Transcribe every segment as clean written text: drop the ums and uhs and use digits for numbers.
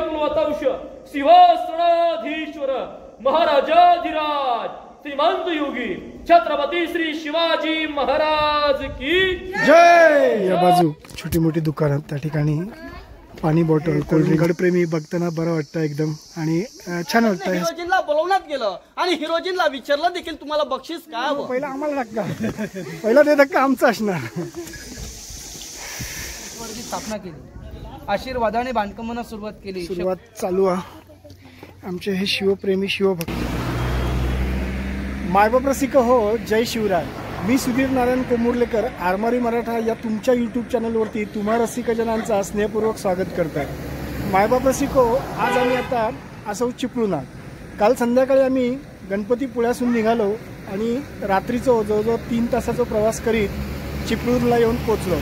कुलवतंश सिंहासनाधीश्वर महाराजाधिराज श्रीमंत योगी छत्रपती श्री शिवाजी महाराज की जय। या बाजू छोटी मोठी दुकानं, त्या ठिकाणी पाणी बॉटल, कोल्ड्रिंक, गडप्रेमी बघताना बरं वाटतं एकदम आणि छान वाटतं. हिरोजींना बोलवण्यात गेलं आणि हिरोजींना विचारलं देखील तुम्हाला बक्षीस काय हवं. पहिला आम्हाला धक्का, पहिला ते धक्का आमचा असणार. स्थापना केली, आशीर्वादाने बांधकामांना सुरुवात केली. सुरुवात चालू आहे. आमचे हे शिवप्रेमी शिवभक्त मायबाप रसिक हो, जय शिवराय. मी सुधीर नारायण कोमुर्लेकर आरमारी मराठा या तुमच्या यूट्यूब चॅनलवरती तुम्हा रसिकजनांचा स्नेहपूर्वक स्वागत करत आहे. मायबाप रसिको, आज आम्ही आता असं चिपळूण आहोत. काल संध्याकाळी आम्ही गणपतीपुळ्यातून निघालो आणि रात्रीचं जवळजवळ 3 तासाचा प्रवास करीत चिपळूणला येऊन पोचलो.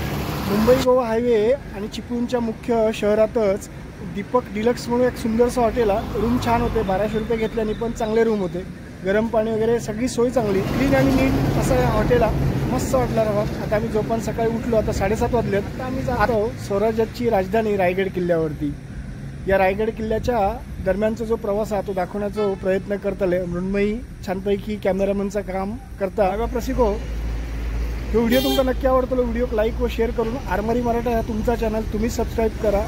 मुंबई गोवा हायवे आणि चिपळूणच्या मुख्य शहरातच दीपक डिलक्स म्हणून एक सुंदरसं हॉटेल आहे. रूम छान होते, 1200 रुपये घेतल्याने पण चांगले रूम होते. गरम पाणी वगैरे सगळी सोय चांगली, क्लीन आणि नीट असं या हॉटेल मस्त वाटलं राहा. आता आम्ही जोपान सकाळी उठलो, आता 7:30 वाजलेत. आता आम्ही जातो स्वराज्याची राजधानी रायगड किल्ल्यावरती. या रायगड किल्ल्याच्या दरम्यानचा जो प्रवास आहे तो दाखवण्याचा प्रयत्न करतले मृण्मयी छानपैकी कॅमेरामनचं काम करता. प्रसिको, तो व्हिडिओ तुमचा नक्की आवडतो. व्हिडिओ लाईक व शेअर करून आरमारी मराठा हा तुमचा चॅनल तुम्ही सबस्क्राईब करा.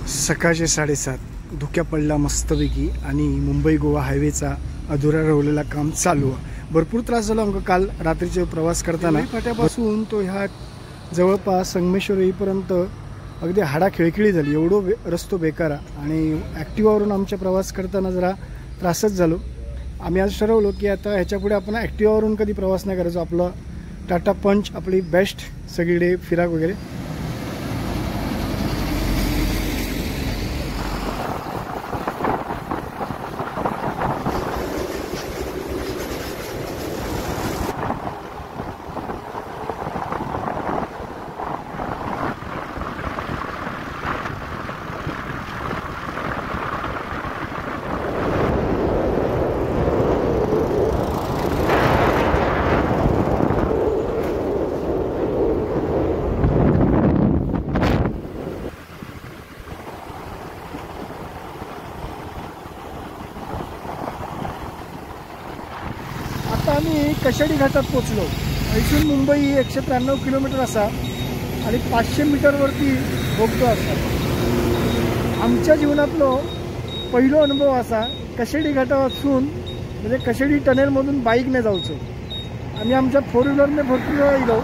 सकाळचे 7:30, धुक्या पडला मस्तपैकी आणि मुंबई गोवा हायवेचा अधुरा राहिलेला काम चालू आहे. भरपूर त्रास झाला आमका काल रात्रीचे प्रवास करताना. फाट्यापासून तो ह्या जवळपास संगमेश्वर येईपर्यंत अगदी हाडा खिळखिळी झाली, एवढं रस्तो बेकार. आणि ॲक्टिवावरून आमचा प्रवास करताना जरा त्रासच झालो. आम्ही आज ठरवलो की आता ह्याच्यापुढे आपण ॲक्टिवावरून कधी प्रवास नाही करायचो. आपलं टाटा पंच आपली बेस्ट सगळीकडे फिराक वगैरे. आम्ही कशाडी घाटात पोचलो. इथून मुंबई 193 किलोमीटर असा आणि 500 मीटरवरती भोगतो असतात. आमच्या जीवनातलो पहिलो अनुभव असा कशाडी घाटापासून म्हणजे कशाडी टनेलमधून बाईकने जाऊचो. आम्ही आमच्या 4 व्हीलरने भरपूर वेळा गेलो,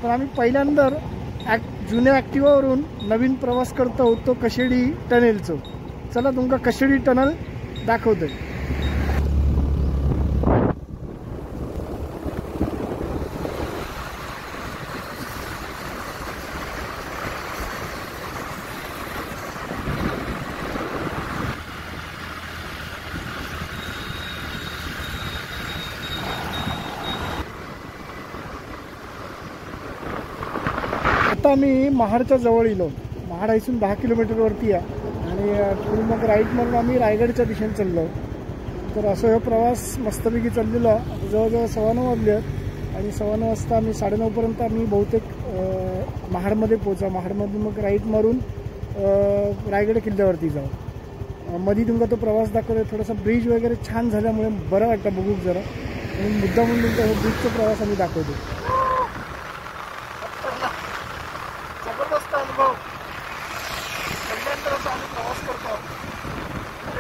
पण आम्ही पहिल्यांदा जुन्या ॲक्टिवावरून नवीन प्रवास करतो तो कशाडी टनेलचो. चला तुमका कशाडी टनल दाखवतोय. आता आम्ही महाडच्या जवळ येलो. महाड इथून 10 किलोमीटरवरती आहे आणि पुढे मग राईट मारून आम्ही रायगडच्या दिशेने चाललो. तर असं हा प्रवास मस्तपैकी चाललेला. जवळजवळ 9:15 वाजले आणि 9:15 वाजता आम्ही 9:30पर्यंत आम्ही बहुतेक महाडमध्ये पोहोचा. महाडमधून मग राईट मारून रायगड किल्ल्यावरती जाऊ. मध्ये तुमचा तो प्रवास दाखवतो. थोडासा ब्रिज वगैरे छान झाल्यामुळे बरं वाटतं बघू जरा, आणि मुद्दा म्हणून तुमचा हे ब्रिजचा प्रवास आम्ही दाखवतो. जबरदस्त अनुभव, पहिल्यांदाच आम्ही प्रवास करतो,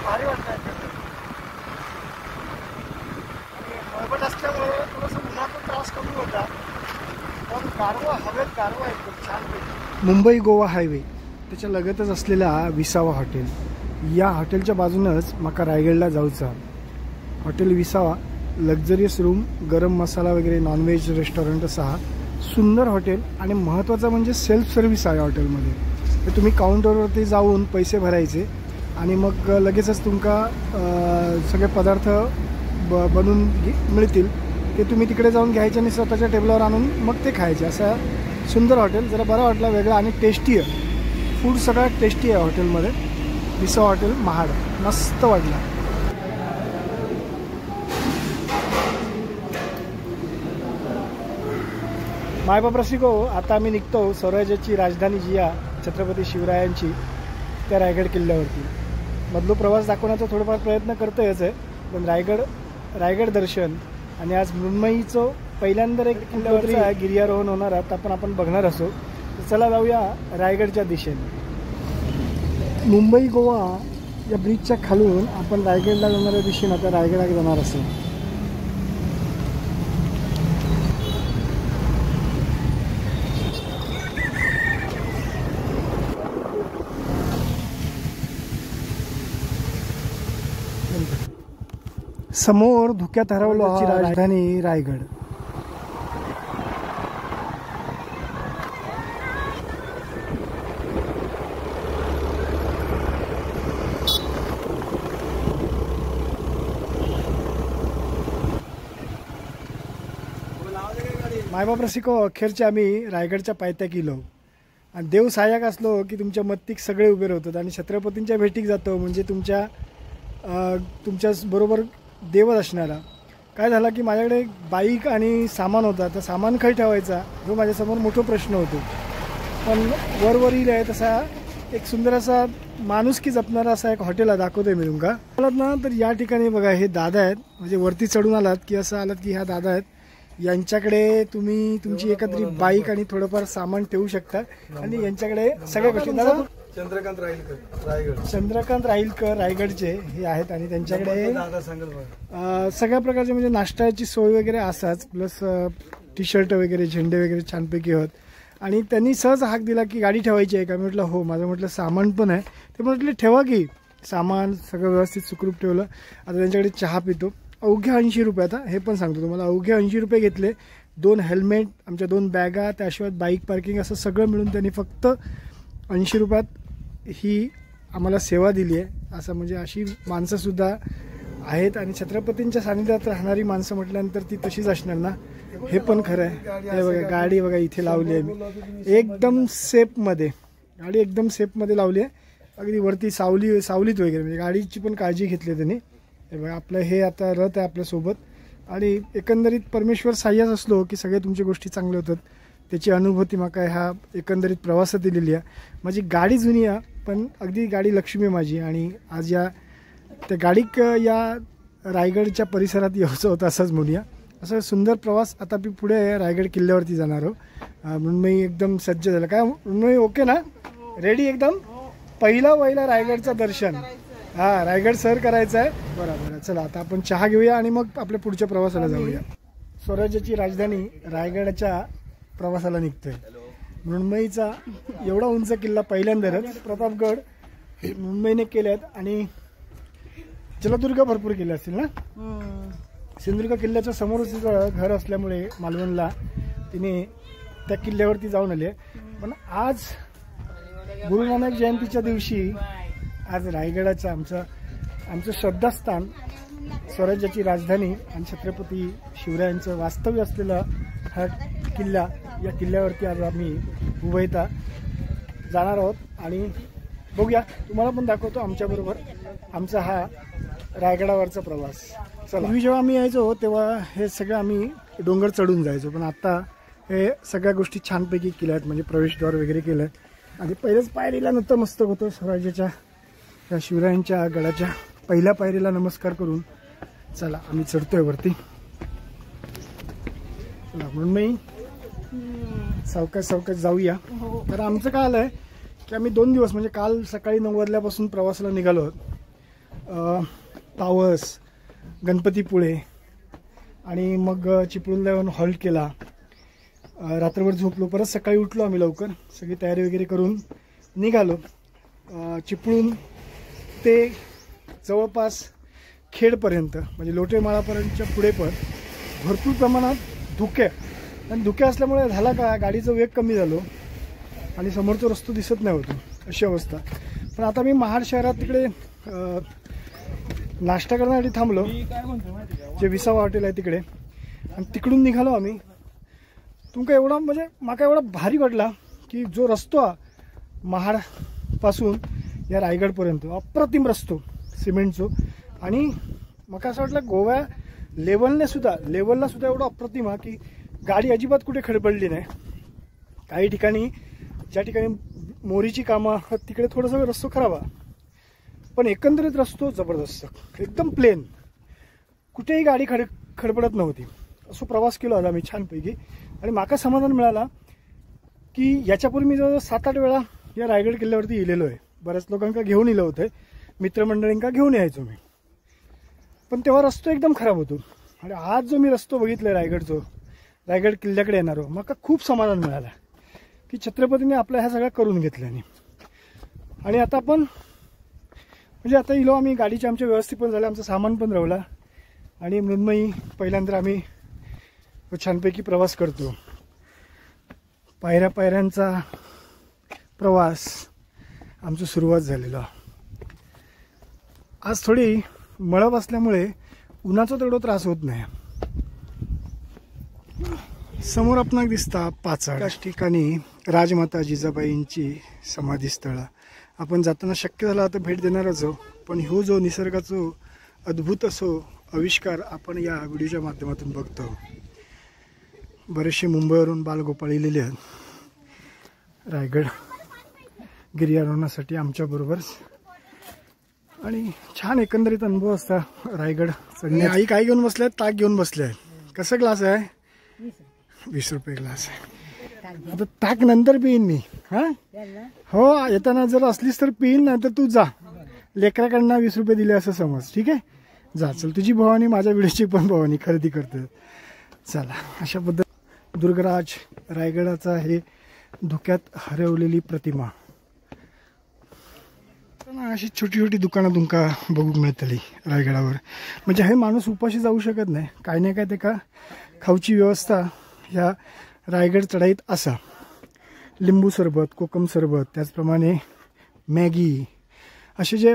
भारी वाटतं. मळबट असल्यामुळे थोडंसं उन्हाचा त्रास कमी होता, पण गारवा हवेत गारवा एकदम छान. मुंबई गोवा हायवे त्याच्या लगतच असलेला विसावा हॉटेल. या हॉटेलच्या बाजूनच माका रायगडला जाऊचा. हॉटेल विसावा लक्झरियस रूम, गरम मसाला वगैरे नॉनव्हेज रेस्टॉरंट असा सुंदर हॉटेल. आणि महत्त्वाचं म्हणजे सेल्फ सर्व्हिस आहे हॉटेलमध्ये. तर तुम्ही काउंटरवरती जाऊन पैसे भरायचे आणि मग लगेचच तुमका सगळे पदार्थ बनवून मिळतील. ते तुम्ही तिकडे जाऊन घ्यायचे आणि स्वतःच्या टेबलावर आणून मग ते खायचे. असं सुंदर हॉटेल, जरा बरं वाटला, वेगळा आणि टेस्टी आहे. फूड सगळ्यात टेस्टी आहे हॉटेलमध्ये. विसावा हॉटेल महाड, मस्त वाटला. मायबाप रसिको, आता आम्ही निघतो स्वराज्याची राजधानी जी आहे छत्रपती शिवरायांची, त्या रायगड किल्ल्यावरती. मधलो प्रवास दाखवण्याचा थोडाफार प्रयत्न करतोयच आहे, पण रायगड दर्शन आणि आज मृण्मयीचं पहिल्यांदा एक किल्ल्यावरती गिर्यारोहण होणार आहे, तर आपण बघणार असो. तर चला जाऊया रायगडच्या दिशेने. मुंबई गोवा या ब्रिजच्या खालून आपण रायगडला जाणाऱ्या दिशेने आता रायगडाला जाणार असो. समोर धुक्यात हरवल्याची राजधानी रायगड. मायबाप रसिको, अखेरच्या आम्ही रायगडच्या पायथ्या गेलो आणि देव सहाय्यक असलो की तुमच्या मत्तीक सगळे उभे राहतात आणि छत्रपतींच्या भेटीक जातो म्हणजे तुमच्या बरोबर देवच असणारा. काय झालं की माझ्याकडे बाईक आणि सामान होता, तर सामान खाली ठेवायचा जो माझ्यासमोर मोठा प्रश्न होतो. पण वर येईल आहे तसा एक सुंदर असा माणुसकी जपणारा असा एक हॉटेल आहे, दाखवतोय मी तुमका. आलात ना तर या ठिकाणी बघा, हे दादा आहेत, म्हणजे वरती चढून आलात की असं आलात की ह्या दादा आहेत, यांच्याकडे तुम्ही तुमची एकत्रित बाईक आणि थोडंफार सामान ठेवू शकता आणि यांच्याकडे सगळ्या गोष्टी. चंद्रकांत राहीलकर रायगडचे हे आहेत आणि त्यांच्याकडे सगळ्या प्रकारचे म्हणजे नाश्त्याची सोय वगैरे असाच, प्लस टी शर्ट वगैरे, झेंडे वगैरे छानपैकी होत. आणि त्यांनी सहज हाक दिला की गाडी ठेवायची आहे का. मी म्हटलं हो. माझं म्हटलं सामान पण आहे. ते म्हटले ठेवा की. सामान सगळं व्यवस्थित सुखरूप ठेवलं. आता त्यांच्याकडे चहा पितो. अवघ्या 80 रुपये. आता हे पण सांगतो तुम्हाला, अवघे 80 रुपये घेतले. 2 हेल्मेट, आमच्या 2 बॅगा, त्याशिवाय बाईक पार्किंग, असं सगळं मिळून त्यांनी फक्त 80 रुपयात ही आम्हाला सेवा दिली आहे. असं म्हणजे अशी माणसंसुद्धा आहेत आणि छत्रपतींच्या सानिध्यात राहणारी माणसं म्हटल्यानंतर ती तशीच असणार ना, हे पण खरं आहे. हे बघा गाडी बघा इथे लावली आहे मी एकदम सेफमध्ये. गाडी एकदम सेफमध्ये लावली आहे. अगदी वरती सावलीत वगैरे, म्हणजे गाडीची पण काळजी घेतली त्यांनी. हे बघा आपलं हे आता रथ आहे आपल्यासोबत आणि एकंदरीत परमेश्वर साह्यच असलो की सगळे तुमच्या गोष्टी चांगल्या होतात. त्याची अनुभूती मला ह्या एकंदरीत प्रवासात दिलेली आहे. माझी गाडी जुनी आहे पण अगदी गाडी लक्ष्मी आहे माझी. आणि आज त्या गाडीक या रायगडच्या परिसरात यायचं होतं असंच म्हणूया. असं सुंदर प्रवास. आता मी पुढे रायगड किल्ल्यावरती जाणार आहो. म्हणून मी एकदम सज्ज झालं. काय म्हणून ओके ना, रेडी एकदम. पहिला रायगडचं दर्शन. हां, रायगड सर करायचं आहे. बरोबर. चला आता आपण चहा घेऊया आणि मग आपल्या पुढच्या प्रवासाला जाऊया. स्वराज्याची राजधानी रायगडच्या प्रवासाला निघतोय. मृण्मयीचा एवढा उंच किल्ला पहिल्यांदाच प्रतापगड मृण्मयीने केल्यात आणि जलदुर्ग भरपूर केले असतील ना. सिंधुदुर्ग किल्ल्याच्या समोरच घर असल्यामुळे मालवणला तिने त्या किल्ल्यावरती जाऊन आले. पण आज गुरु नानक जयंतीच्या दिवशी आज रायगडाचं आमचं श्रद्धास्थान, स्वराज्याची राजधानी आणि छत्रपती शिवरायांचं वास्तव्य असलेला हा किल्ला, या किल्ल्यावरती आज आम्ही उभयता जाणार आहोत. आणि बघूया, तुम्हाला पण दाखवतो आमच्याबरोबर आमचा हा रायगडावरचा प्रवास. चला. पूर्वी जेव्हा आम्ही यायचो तेव्हा हे सगळं आम्ही डोंगर चढून जायचो, पण आता हे सगळ्या गोष्टी छानपैकी केल्या आहेत. म्हणजे प्रवेशद्वार वगैरे केलं आहे. आणि पहिल्याच पायरीला नतमस्तक होतो स्वराज्याच्या त्या शिवरायांच्या गडाच्या पहिल्या पायरीला नमस्कार करून चला आम्ही चढतोय वरती. म्हणून मी सावकाश जाऊया. तर आमचं काय आलंय की आम्ही 2 दिवस म्हणजे काल सकाळी 9 वाजल्यापासून प्रवासाला निघालो आहोत. पावस, गणपतीपुळे आणि मग चिपळूणला येऊन हॉल्ट केला. रात्रभर झोपलो. परत सकाळी उठलो आम्ही लवकर. सगळी तयारी वगैरे करून निघालो. चिपळूण ते जवळपास खेडपर्यंत म्हणजे लोटेमाळापर्यंतच्या पुढे पण भरपूर प्रमाणात धुके. आणि धुके असल्यामुळे झाला का गाडीचा वेग कमी झालो आणि समोरचा रस्ता दिसत नाही होतो, अशी अवस्था. पण आता मी महाड शहरात तिकडे नाश्ता करण्यासाठी थांबलो, जे विसावा हॉटेल आहे तिकडे. आणि तिकडून निघालो आम्ही. तुमका एवढा म्हणजे माका एवढा भारी वाटला की जो रस्तो महाडपासून या रायगडपर्यंत अप्रतिम रस्तो सिमेंटचो. आणि मका असं वाटलं गोव्या लेवलला सुद्धा एवढं अप्रतिम हा की गाडी अजिबात कुठे खडबडली नाही. काही ठिकाणी ज्या ठिकाणी मोरीची कामं तिकडे थोडंसं रस्तो खराब आहे, पण एकंदरीत रस्तो जबरदस्त, एकदम प्लेन, कुठेही गाडी खडबडत नव्हती. असो प्रवास केला होता मी छानपैकी. आणि माका समाधान मिळाला की याच्यापूर्वी मी जवळजवळ 7-8 वेळा या रायगड किल्ल्यावरती येलेलो आहे. बऱ्याच लोकांका घेऊन येलं होतं, मित्रमंडळींका घेऊन यायचो मी, पण तेव्हा रस्तो एकदम खराब होतो. आणि आज जो मी रस्तो बघितला रायगड किल्ल्याकडे येणारो, मला खूप समाधान मिळालं की छत्रपतीने आपल्या ह्या सगळ्या करून घेतल्याने. आणि आता आपण म्हणजे आता इलो आम्ही, गाडीचे आमच्या व्यवस्थित पण झालं, आमचं सामान पण राहिला. आणि मृण्मयी पहिल्यांदा आम्ही छानपैकी प्रवास करतो. पायऱ्यांचा प्रवास आमची सुरुवात झालेला. आज थोडी मळब असल्यामुळे उन्हाचा तेवढा त्रास होत नाही. समोर आपणाक दिसता पाचाड. त्याच ठिकाणी राजमाता जिजाबाईंची समाधी स्थळ. आपण जाताना शक्य झाला तर भेट देणारच हो, पण ह्यो जो निसर्गाचो अद्भुत असो आविष्कार आपण या व्हिडिओच्या माध्यमातून बघतो. बरेचसे मुंबईवरून बालगोपाळ इलेले आहेत रायगड गिर्यारोहणासाठी आमच्याबरोबर. आणि छान एकंदरीत अनुभव असता रायगड चढणे. आई काय घेऊन बसल्या? ताक घेऊन बसले आहेत. कसं ग्लास आहे? 20 रुपये ग्लास आहे. आता ताक नंतर पिईन मी. हा हो, येताना जर असलीस तर पिईन, नाही तर तू जा. लेकराकडनं 20 रुपये दिले असं समज. ठीक आहे, जा. चल, तुझी भवानी माझ्या व्हिडिओची पण भवानी खरेदी करते. चला, अशा पद्धत दुर्गराज रायगडाचा हे धुक्यात हरवलेली प्रतिमा. अशी छोटी छोटी दुकानं तुमका बघूक मिळतली रायगडावर. म्हणजे हे माणूस उपाशी जाऊ शकत नाही, काय नाही काय ते का खाऊची व्यवस्था ह्या रायगड चढाईत असा. लिंबू सरबत, कोकम सरबत, त्याचप्रमाणे मॅगी, असे जे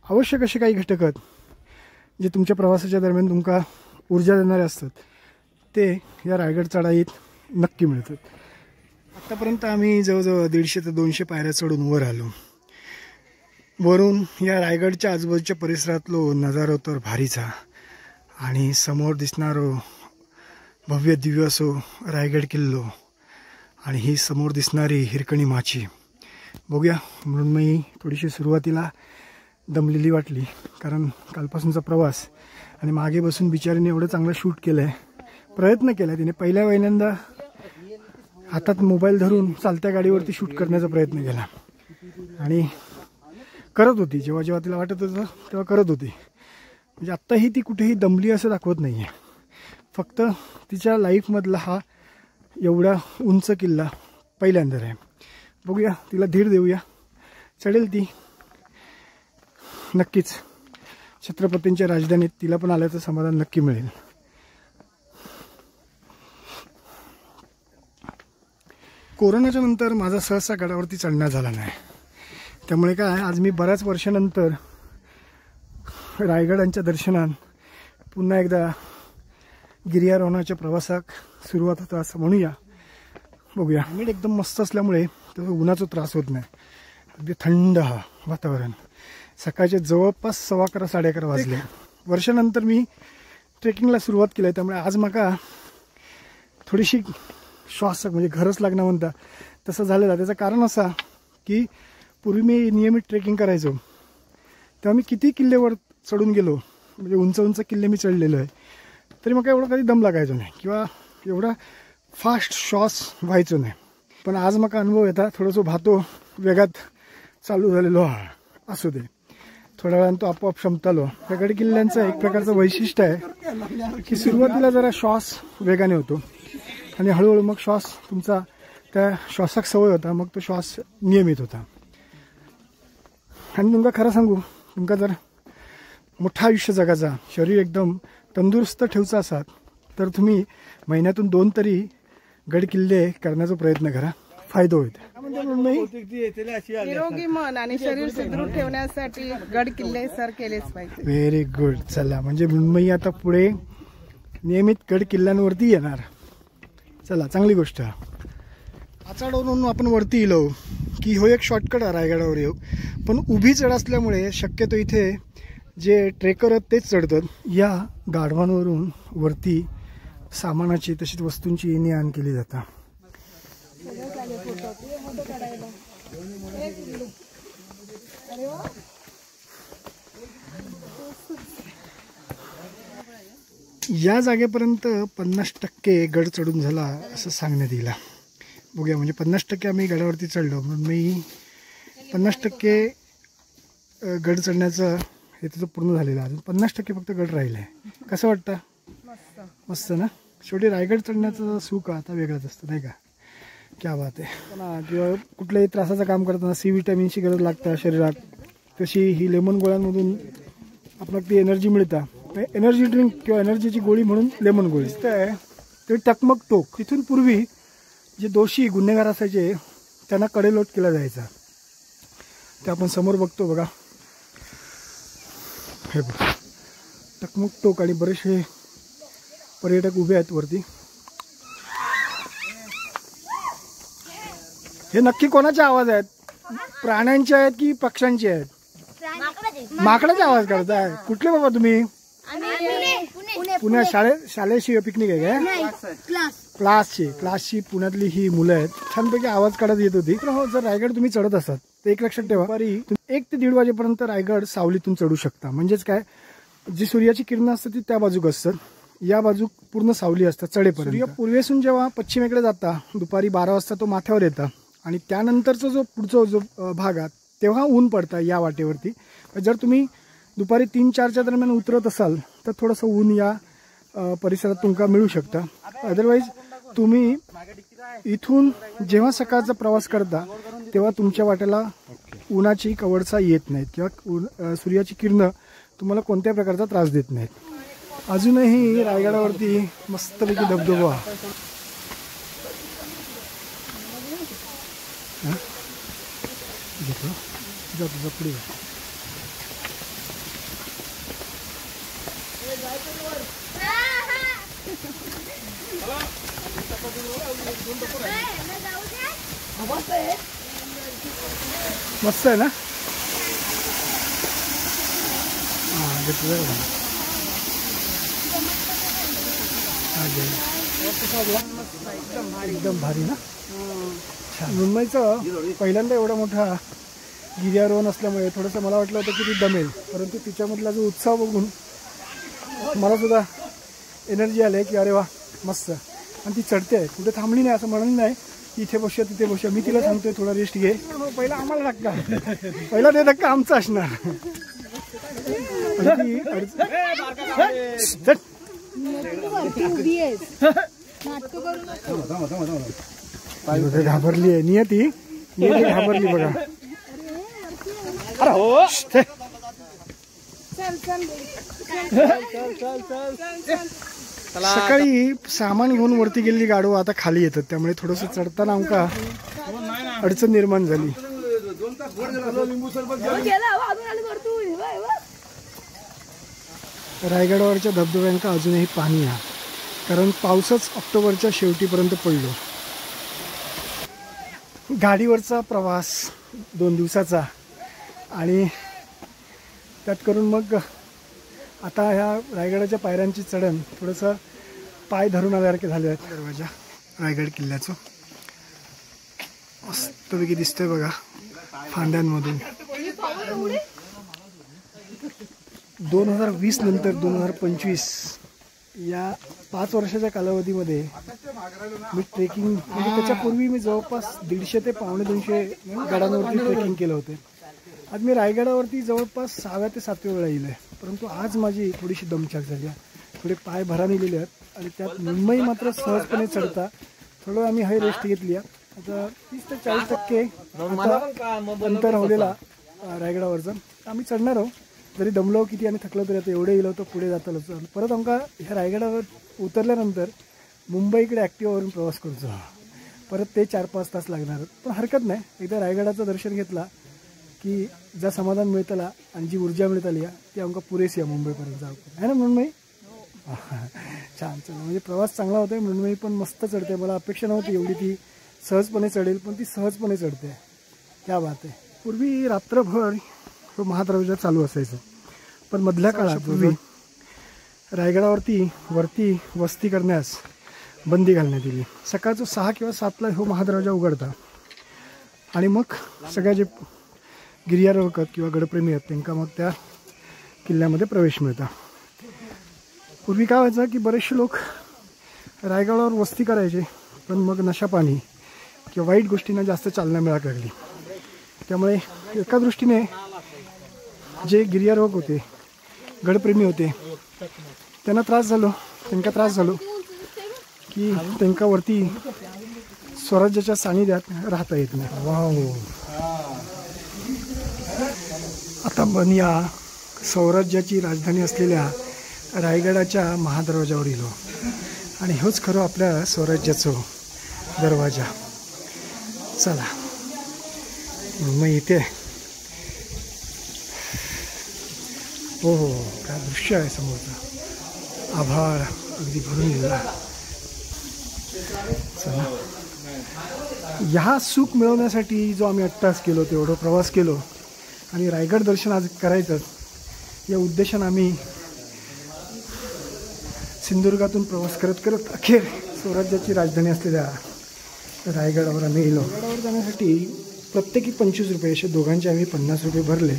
आवश्यक असे काही घटक आहेत जे तुमच्या प्रवासाच्या दरम्यान तुमका ऊर्जा देणारे असतात, ते या रायगड चढाईत नक्की मिळतात. आत्तापर्यंत आम्ही जवळजवळ 150 ते 200 पायऱ्या चढून वर आलो. वरून या रायगडच्या आजूबाजूच्या परिसरातलो नजारा तर भारीचा. आणि समोर दिसणारो भव्य दिव्य असो रायगड किल्लो, आणि ही समोर दिसणारी हिरकणी माची. बघूया, मृण्मयी थोडीशी सुरुवातीला दमलेली वाटली, कारण कालपासूनचा प्रवास आणि मागे बसून बिचारीने एवढं चांगलं शूट केलं आहे, प्रयत्न केला तिने. पहिल्यांदा हातात मोबाईल धरून चालत्या गाडीवरती शूट करण्याचा प्रयत्न केला आणि करत होती. जेव्हा जेव्हा तिला वाटत होतं तेव्हा करत होती. म्हणजे आत्ताही ती कुठेही दमली असं दाखवत नाही आहे. फक्त तिच्या लाईफमधला हा एवढा उंच किल्ला पहिल्यांदा आहे. बघूया, तिला धीर देऊया, चढेल ती नक्कीच. छत्रपतींच्या राजधानीत तिला पण आल्याचं समाधान नक्की मिळेल. कोरोनाच्या नंतर माझा सहसा गडावरती चढणं झाला नाही. त्यामुळे काय, आज मी बऱ्याच वर्षानंतर रायगडांच्या दर्शनात पुन्हा एकदा गिर्यारोहणाच्या प्रवासाक सुरुवात होता असं म्हणूया. बघूया, मीठ एकदम मस्त असल्यामुळे तसं उन्हाचा त्रास होत नाही. अगदी थंड हा वातावरण. सकाळचे जवळपास 11:15 साडे 11 वाजले. वर्षानंतर मी ट्रेकिंगला सुरुवात केली, त्यामुळे आज माका थोडीशी श्वास म्हणजे घरच लागणं म्हणता तसं झालेलं. त्याचं कारण असा की पूर्वी मी नियमित ट्रेकिंग करायचो, तेव्हा मी किती किल्ल्यावर चढून गेलो, म्हणजे उंच उंच किल्ले मी चढलेलो आहे, तरी मग एवढं कधी दम लागायचो नाही किंवा एवढा फास्ट श्वास व्हायचो नाही. पण आज मग अनुभव येतात, थोडंसं भातो वेगात चालू झालेलो हा. असू दे, थोड्या वेळानं तो आपोआप क्षमतालो. या गड किल्ल्यांचं एक प्रकारचं वैशिष्ट्य आहे की सुरुवातीला जरा श्वास वेगाने होतो आणि हळूहळू मग श्वास तुमचा त्या श्वासाक सवय होता, मग तो श्वास नियमित होता. आणि तुमका खरं सांगू, तुमका जर मोठं आयुष्य जगाचा, शरीर एकदम तंदुरुस्त ठेवचा असाल तर तुम्ही महिन्यातून 2 तरी गड किल्ले करण्याचा प्रयत्न करा, फायदा होईल. निरोगी मन आणि शरीर सुदृढ ठेवण्यासाठी गड किल्ले सर केलेच पाहिजे. Very good. चला, म्हणजे मृण्मयी आता पुढे नियमित गड किल्ल्यांवरती येणार. चला, चांगली गोष्ट. पाचाडवरून आपण वरती येलो की हो एक शॉर्टकट आहे रायगडावर येऊ, पण उभी चढ असल्यामुळे शक्यतो इथे जे ट्रेकर आहेत तेच चढतात. या गाढवांवरून वरती सामानाची तशीच वस्तूंची ने आण केली जाता. या जागेपर्यंत 50% गड चढून झाला असं सांगण्यात येईल. बघूया, म्हणजे 50% आम्ही गडावरती चढलो, म्हणून मी 50% गड चढण्याचं हे तर पूर्ण झालेलं, अजून 50% फक्त गड राहिलं आहे. कसं वाटतं? मस्त ना. शेवटी रायगड चढण्याचं सुख आता वेगळंच असतं, नाही का? क्या बात आहे ना. किंवा कुठल्याही त्रासाचं काम करताना C विटॅमिनची गरज लागतं शरीरात, तशी ही लेमन गोळ्यांमधून आपल्याला ती एनर्जी मिळतं. एनर्जी ड्रिंक किंवा एनर्जीची गोळी म्हणून लेमन गोळी आहे. ते टकमक टोक, तिथून पूर्वी जे दोषी गुन्हेगार असायचे त्यांना कडेलोट केला जायचा. ते आपण समोर बघतो बघा, हे बघ टकमक टोक. आणि बरेचसे पर्यटक उभे आहेत वरती. हे नक्की कोणाचे आवाज आहेत? प्राण्यांचे आहेत की पक्ष्यांचे आहेत? माकडाचे आवाज करताय. कुठले बाबा तुम्ही? पुण्या शाळेची पिकनिक आहे का? क्लासची पुण्यातली ही मुलं आहेत. छानपैकी आवाज काढत येत होती. हो, जर रायगड तुम्ही चढत असाल तर एक लक्षात ठेवा, 1 ते 1.5 वाजेपर्यंत रायगड सावलीतून चढू शकता. म्हणजेच काय, जी सूर्याची किरणं असतात ती त्या बाजूक असतात, या बाजू पूर्ण सावली असतात चढेपर्यंत. सूर्य पूर्वेसून जेव्हा पश्चिमेकडे जाता दुपारी 12 वाजता तो माथ्यावर येता, आणि त्यानंतरचा जो पुढचा जो भाग आहे तेव्हा ऊन पडतं या वाटेवरती. जर तुम्ही दुपारी 3-4च्या दरम्यान उतरत असाल तर थोडंसं ऊन या परिसरात तुमका मिळू शकतं. अदरवाईज तुम्ही इथून जेव्हा सकाळचा प्रवास करता तेव्हा तुमच्या वाट्याला उन्हाची कवडसा येत नाहीत किंवा सूर्याची किरणं तुम्हाला कोणत्या प्रकारचा त्रास देत नाहीत. अजूनही रायगडावरती मस्तपैकी धबधबा. पुढे मस्त आहे ना. एकदम भारी ना. मुंबईचं पहिल्यांदा एवढा मोठा गिर्यारोहण असल्यामुळे थोडंसं मला वाटलं होतं की ती दमेल, परंतु तिच्यामधला जो उत्साह बघून मला सुद्धा एनर्जी आली की अरे वा मस्त. आणि ती चढते आहे, कुठे थांबली नाही, असं म्हणून नाही इथे बसूया तिथे बसूया. मी तिला सांगतोय थोडा रेस्ट घे. पहिला आम्हाला धक्का, पहिला ते धक्का आमचा असणार. घाबरली आहे नियती घाबरली बघा. अरे हो, सकाळी सामान घेऊन वरती गेलेली गाडो आता खाली येतात, त्यामुळे थोडंसं चढताना आमका अडचण निर्माण झाली. रायगडावरच्या धबधब्यांका अजूनही पाणी आहे, कारण पाऊसच ऑक्टोबरच्या शेवटीपर्यंत पडलो. गाडीवरचा प्रवास 2 दिवसाचा, आणि त्यात करून मग आता ह्या रायगडाच्या पायऱ्यांची चढण थोडंसं पाय धरून आल्यासारखे झाले आहेत. दरवाजा रायगड किल्ल्याचं मस्तपैकी दिसतोय बघा फांद्यांमधून. 2020 नंतर 2025 या 5 वर्षाच्या कालावधीमध्ये मी ट्रेकिंग, म्हणजे त्याच्यापूर्वी मी जवळपास 150 ते 150 गडांवरती ट्रेकिंग केलं होतं. आज मी रायगडावरती जवळपास 6व्या ते 7व्या वेळा येईल आहे, परंतु आज माझी थोडीशी दमछाक झाली आहे, थोडे पाय भरानेलेले आहेत. आणि त्यात मुंबई मात्र सहजपणे चढता. थोडं आम्ही हाय रेस्ट घेतली आहे. आता 30 ते 40% अंतर होलेला रायगडावरचं आम्ही चढणार आहोत. जरी दमलो किती आणि थकलो तरी आता एवढे येलो तर पुढे जाताच. परत आमका ह्या रायगडावर उतरल्यानंतर मुंबईकडे ॲक्टिवावरून प्रवास करतो. परत ते 4-5 तास लागणार, पण हरकत नाही. एकदा रायगडाचं दर्शन घेतला की जा समाधान मिळतला आणि जी ऊर्जा मिळतली ती आमका पुरेशी आहे मुंबईपर्यंत जाऊ आहे ना. मुंबई छान चला, म्हणजे प्रवास चांगला होता. मुंबई पण मस्त चढते. मला अपेक्षा नव्हती एवढी ती सहजपणे चढेल, पण ती सहजपणे चढते. क्या बात आहे. पूर्वी रात्रभर तो महाप्रवेश चालू असायचं, पण मधल्या काळात पूर्वी रायगडावरती वरती वस्ती करण्यास बंदी घालण्यात येईल. सकाळचं 6 किंवा 7ला हो महादरवाजा उघडता आणि मग सगळ्या जे गिर्यारोहक किंवा गडप्रेमी आहेत त्यांना मग त्या किल्ल्यामध्ये प्रवेश मिळता. पूर्वी काय व्हायचं की बरेचसे लोक रायगडावर वस्ती करायचे, पण मग नशापाणी किंवा वाईट गोष्टींना जास्त चालना मिळायला लागली. त्यामुळे एका दृष्टीने जे गिर्यारोहक होते, गडप्रेमी होते, त्यांना त्रास झालो की त्यांना वरती स्वराज्याच्या सानिध्यात राहता येत नाही. वाव, आता आपण या स्वराज्याची राजधानी असलेल्या रायगडाच्या महादरवाजावर येलो आणि हेच खरं आपल्या स्वराज्याचं दरवाजा. चला मग इथे हो हो काय दृश्य आहे समोरचं. आभाळ अगदी भरून गेला. चला, ह्या सुख मिळवण्यासाठी जो आम्ही 8 तास केलो, तेवढं प्रवास केलो आणि रायगड दर्शन आज करायचं या उद्देशानं आम्ही सिंधुदुर्गातून प्रवास करत करत अखेर स्वराज्याची राजधानी असलेल्या रायगडावर आम्ही गेलो. रायगडावर जाण्यासाठी प्रत्येकी 25 रुपये असे दोघांचे आम्ही 50 रुपये भरले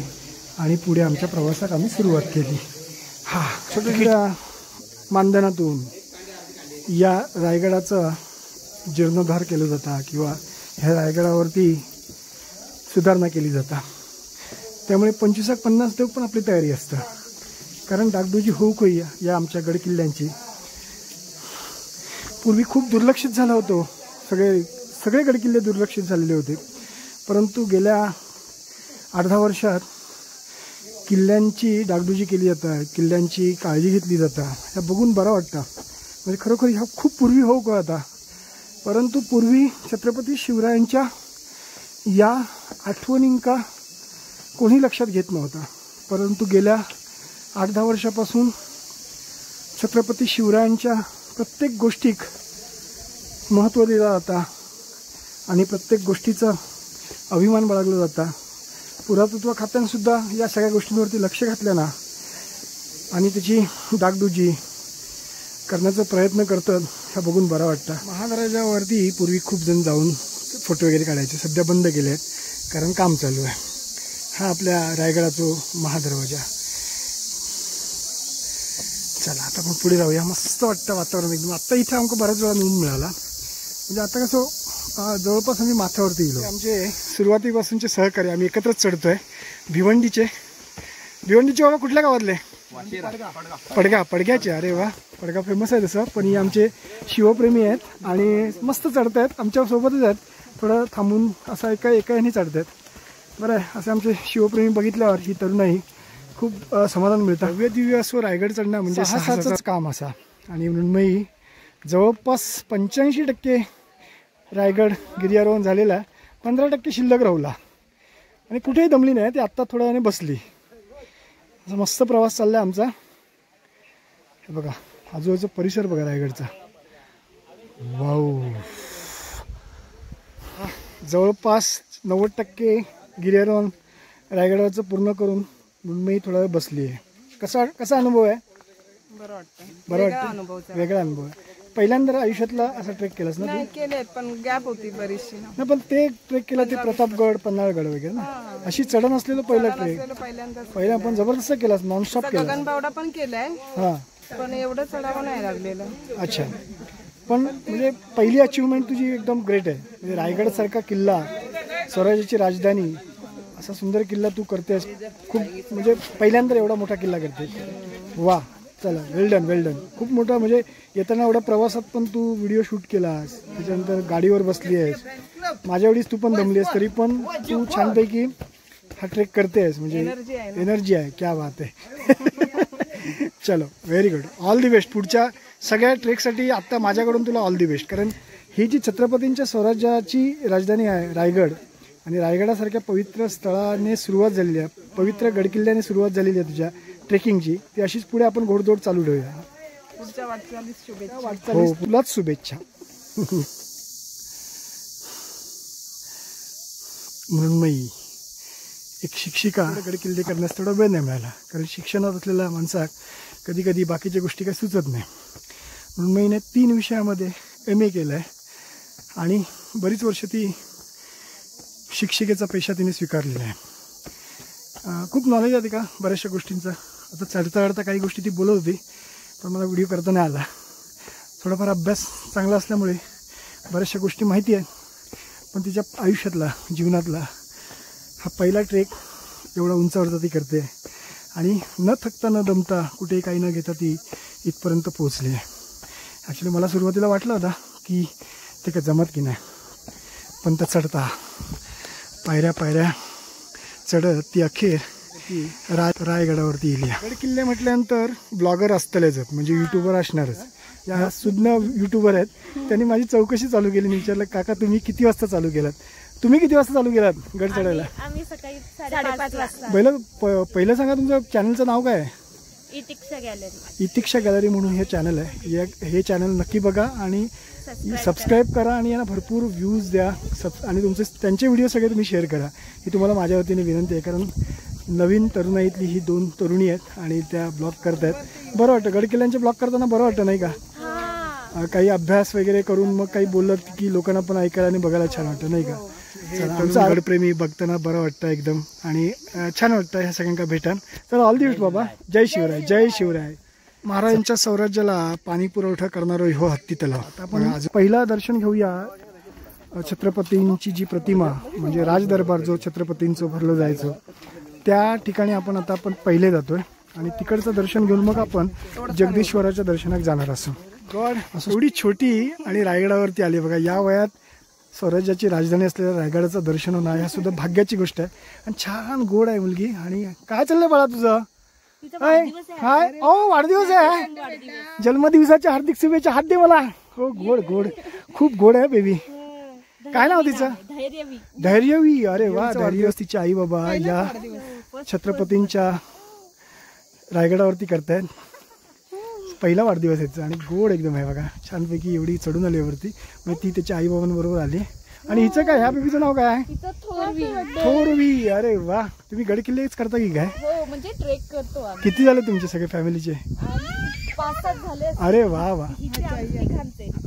आणि पुढे आमच्या प्रवासात आम्ही सुरुवात केली. छोट्या मानधनातून या रायगडाचा जीर्णोद्धार केला जाता किंवा ह्या रायगडावरती सुधारणा केली जाता. त्यामुळे 25-50 देऊ पण आपली तयारी असतं. कारण डागडुजी होऊ होई या आमच्या गडकिल्ल्यांची पूर्वी खूप दुर्लक्षित झालं होतं. सगळे गडकिल्ले दुर्लक्षित झालेले होते. परंतु गेल्या 8-10 वर्षात किल्ल्यांची डागडुजी केली जातं, किल्ल्यांची काळजी घेतली जातं. ह्या बघून बरं वाटतं. म्हणजे खरोखर ह्या खूप पूर्वी होऊ का आता, परंतु पूर्वी छत्रपती शिवरायांच्या या आठवणींका कोणी लक्षात घेत नव्हता. परंतु गेल्या 8-10 वर्षापासून छत्रपती शिवरायांच्या प्रत्येक गोष्टीक महत्त्व दिलं जाता आणि प्रत्येक गोष्टीचा अभिमान बाळगला जाता. पुरातत्व खात्यानंसुद्धा या सगळ्या गोष्टींवरती लक्ष घातलं ना आणि त्याची डागडुजी करण्याचा प्रयत्न करतात. ह्या बघून बरं वाटतं. महादरवाजावरती पूर्वी खूप जण जाऊन फोटो वगैरे काढायचे, सध्या बंद केले आहेत कारण काम चालू आहे. हा आपल्या रायगडाचा महादरवाजा. चला आता आपण पुढे जाऊया. मस्त वाटतं वातावरण एकदम. आत्ता इथे आमका बऱ्याच वेळा ऊन मिळाला. म्हणजे आता कसं जवळपास आम्ही माथ्यावरती गेलो. आमचे सुरुवातीपासूनचे सहकारी आम्ही एकत्रच चढतोय. भिवंडीचे बाबा कुठल्या गावातले? पडग्याचे. अरे वा, पडगा फेमस आहे तसं. पण ही आमचे शिवप्रेमी आहेत आणि मस्त चढत आहेत, आमच्यासोबतच आहेत. थोडं थांबून असं एका ह्याने चढत आहेत. बरं आहे, असे आमचे शिवप्रेमी बघितल्यावर ही तरुणाई खूप समाधान मिळतं. भव्य दिव्य असो रायगड चढणं म्हणजे साहसाचंच काम असा. आणि मृण्मयी जवळपास 85% रायगड गिर्यारोहण झालेला आहे. 15% शिल्लक राहुला आणि कुठेही दमली नाही. ती आत्ता थोड्या वेळाने बसली. असा मस्त प्रवास चालला आमचा. हे बघा आजूबाजूचा परिसर बघा रायगडचा. वाव, जवळपास 90% गिर्यारोहण रायगडावरचं पूर्ण करून मृण्मयी थोडा वेळ बसली आहे. कसा अनुभव आहे? बरं वाटतं. वेगळा अनुभव आहे. पहिल्यांदा आयुष्यातला असा ट्रेक केलास ना? नाही केलेत पण गॅप होती बरीचशी. नाही पण ते ट्रेक केला ते प्रतापगड, पन्हाळगड वगैरे ना, अशी चढण असलेलं पहिला ट्रेक. पहिला पण जबरदस्त केलास, नॉनस्टॉप केला. गगनबावडा पण केलाय हा, पण एवढं चढावं नाही लागलेलं. अच्छा. पण म्हणजे पहिली अचिव्हमेंट तुझी एकदम ग्रेट आहे. म्हणजे रायगडसारखा किल्ला, स्वराज्याची राजधानी, असा सुंदर किल्ला तू करतेस. खूप म्हणजे पहिल्यांदा एवढा मोठा किल्ला करते. वा, चला, वेल डन. खूप मोठा. म्हणजे येताना एवढ्या प्रवासात पण तू व्हिडिओ शूट केलास, त्याच्यानंतर गाडीवर बसली आहेस. माझ्या वेळीस तू पण दमली आहेस, तरी पण तू छानपैकी हा ट्रेक करतेस. म्हणजे एनर्जी आहे. क्या बात आहे. चलो, very good. All the best पुढच्या सगळ्या ट्रेकसाठी. आत्ता माझ्याकडून तुला ऑल दी बेस्ट. कारण ही जी छत्रपतींच्या स्वराज्याची राजधानी आहे रायगड, आणि रायगडासारख्या पवित्र स्थळाने सुरुवात झालेली आहे, पवित्र गडकिल्ल्याने सुरुवात झालेली आहे तुझ्या ट्रेकिंगची. ती अशीच पुढे आपण घोडदौड चालू ठेवूया. पुढच्या वाटचालीस शुभेच्छा. हो, तुलाच शुभेच्छा. मृण्मयी एक शिक्षिका गडकिल्ले करण्यास तेवढा वेळ नाही मिळाला, कारण शिक्षणात असलेल्या माणसाक कधी कधी बाकीच्या गोष्टी काही सुचत नाही. म्हणून मी 3 विषयामध्ये MA केलं आहे आणि बरीच वर्ष ती शिक्षिकेचा पेशा तिने स्वीकारलेला आहे. खूप नॉलेज आहे का बऱ्याचशा गोष्टींचं. आता चढता चढता काही गोष्टी ती बोलत होती, पण मला व्हिडिओ करता नाही आला. थोडाफार अभ्यास चांगला असल्यामुळे बऱ्याचशा गोष्टी माहिती आहेत, पण तिच्या आयुष्यातला जीवनातला हा पहिला ट्रेक एवढा उंचावरचा ती करते आणि न थकता न दमता कुठेही काही न घेता ती इथपर्यंत पोहोचली आहे. ॲक्च्युली मला सुरुवातीला वाटलं होतं की ते काय जमत की नाही, पण त्या चढता पायऱ्या पायऱ्या चढत ती अखेर रायगडावरती येईल. गडकिल्ले म्हटल्यानंतर ब्लॉगर असतलेच, म्हणजे यूट्यूबर असणारच. या सुज्ञ यूट्यूबर आहेत, त्यांनी माझी चौकशी चालू केली. विचारलं काका तुम्ही किती वाजता चालू केलात, तुम्ही किती वाजता चालू केलात गड चढायला? आम्ही सकाळी 5:30 वाजता. पहिलं सांगा तुमचं चॅनलचं नाव काय आहे? इतिक्षा गॅलरी म्हणून हे चॅनल आहे. हे चॅनल नक्की बघा आणि सबस्क्राईब करा आणि यांना भरपूर व्ह्यूज द्या आणि त्यांचे व्हिडिओ सगळे तुम्ही शेअर करा. ही तुम्हाला माझ्या वतीने विनंती आहे, कारण नवीन तरुणाईतली ही 2 तरुणी आहेत आणि त्या ब्लॉग करत आहेत. बरं वाटतं गडकिल्ल्यांचे ब्लॉग करताना, बरं वाटतं नाही का? काही अभ्यास वगैरे करून मग काही बोललं की लोकांना पण ऐकायला आणि बघायला छान वाटतं नाही का? आमचा गडप्रेमी बघताना बरं वाटतं एकदम आणि छान वाटतं ह्या सगळ्यांना भेटान. तर ऑल दी बेस्ट बाबा. जय शिवराय. जय शिवराय. महाराजांच्या स्वराज्याला पाणी पुरवठा करणारा हो हत्ती तलाव. आपण आज पहिला दर्शन घेऊया. छत्रपतींची जी प्रतिमा म्हणजे राजदरबार जो छत्रपतींचं भरलं जायचं त्या ठिकाणी आपण पहिले जातोय आणि तिकडचं दर्शन घेऊन मग आपण जगदीश्वराच्या दर्शनात जाणार असो. गॉड असं एवढी छोटी आणि रायगडावरती आली बघा. या वयात स्वराज्याची राजधानी असलेल्या रायगडाचं दर्शन होणं ह्या सुद्धा भाग्याची गोष्ट आहे. आणि छान गोड आहे मुलगी. आणि काय चाललंय बाळा तुझं? हाय ओ वाढदिवस आहे. जन्मदिवसाच्या हार्दिक शुभेच्छा. हात दे मला. हो गोड गोड खूप गोड आहे बेबी. काय नाव तिचं? धैर्यवी. अरे वा. धैर्य तिची आई बाबा या छत्रपतींच्या रायगडावरती करतायत. पहिला वाढदिवस यायचा आणि गोड एकदम आहे बघा. छानपैकी एवढी चढून आली वरती. म्हणजे ती त्याच्या आई बाबांबरोबर आली. आणि हिचं काय, ह्या बेबीचं नाव काय? थोरवी. अरे वा. तुम्ही गडकिल्लेच करता की काय? म्हणजे ट्रेक करतो. किती झाले तुमचे सगळे फॅमिलीचे? 5-7 झाले. अरे वा वा.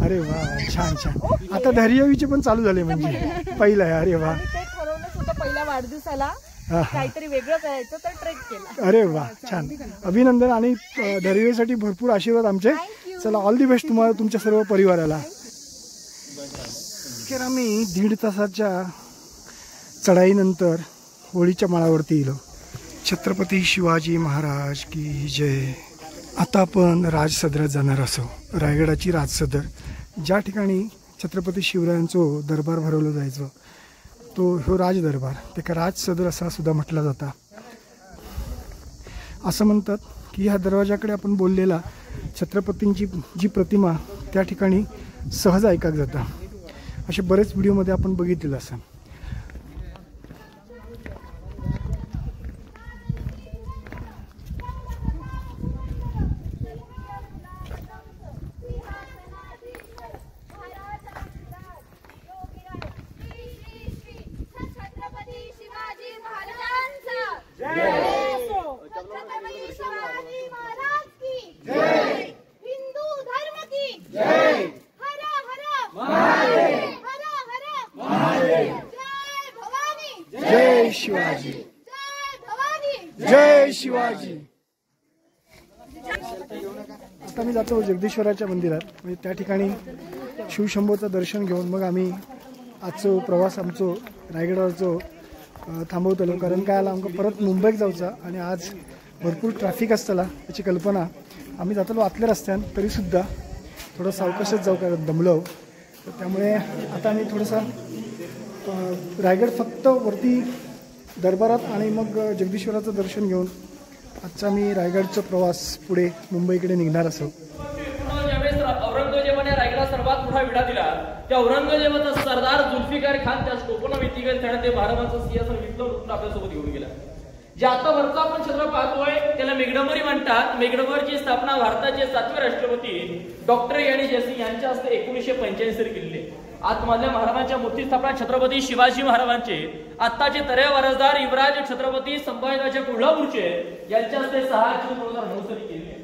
अरे वा छान छान. आता धैर्यवीचे पण चालू झाले म्हणजे पहिला आहे. अरे वा. ते ठरवलंच होतं पहिल्या वाढदिवसाला काहीतरी वेगळं करायचं तर ट्रेक केला. अरे वा छान. अभिनंदन आणि धैर्यवीसाठी भरपूर आशीर्वाद आमचे. चला ऑल दी बेस्ट तुम्हाला तुमच्या सर्व परिवाराला. अखेर आम्ही 1.5 तासाच्या चढाईनंतर होळीच्या माळावरती येलो. छत्रपती शिवाजी महाराज की जय. आता आपण राजसदरात जाणार असो. रायगडाची राजसदर, ज्या ठिकाणी छत्रपती शिवरायांचं दरबार भरवलं जायचं तो हो राजदरबार. ते राजसदर असा सुद्धा म्हटला जाता. असं म्हणतात की ह्या दरवाजाकडे आपण बोललेला छत्रपतींची जी प्रतिमा त्या ठिकाणी सहज ऐकायला जाता. असे बरेच व्हिडिओमध्ये आपण बघितलेलं असं. जय शिवाजी. जय शिवाजी. आता मी जातो जगदीश्वराच्या मंदिरात. म्हणजे त्या ठिकाणी शिवशंभोचं दर्शन घेऊन मग आम्ही आजचो प्रवास आमचो रायगडावरचो थांबवतलो. कारण काय आला आमका परत मुंबईत जाऊचा आणि आज भरपूर ट्रॅफिक असताना याची कल्पना. आम्ही जातलो आतल्या रस्त्यान तरीसुद्धा थोडं सावकाशच जाऊ कारण दमलो. तर त्यामुळे आता आम्ही थोडंसं रायगड फक्त वरती दरबारात आणि मग जगदीश्वराचं दर्शन घेऊन आजचा मी रायगडचा प्रवास पुढे मुंबईकडे निघणार असो. ज्यावेळेस औरंगजेबाने रायगडला सर्वात मोठा विडा दिला त्या औरंगजेबाचा सरदार जुल्फिकार खान त्या टोपण व्यक्तिगत त्याने ते महाराजांचं सिंहासन विकलं आपल्यासोबत घेऊन गेला. जे आता वरचा आपण छत्र पाहतोय त्याला मेघडंबरी म्हणतात. मेघडंबरची स्थापना भारताचे 7वे राष्ट्रपती डॉक्टर यानी जयसिंग यांच्या हस्ते 1985 केलेली. आतमधल्या महाराजांच्या मूर्ती स्थापना छत्रपती शिवाजी महाराजांचे आत्ताचे तरे वारसदार युवराज छत्रपती संभाजीराजे कोल्हापूरचे यांच्या हस्ते 6 जून 2009 साली केली आहे.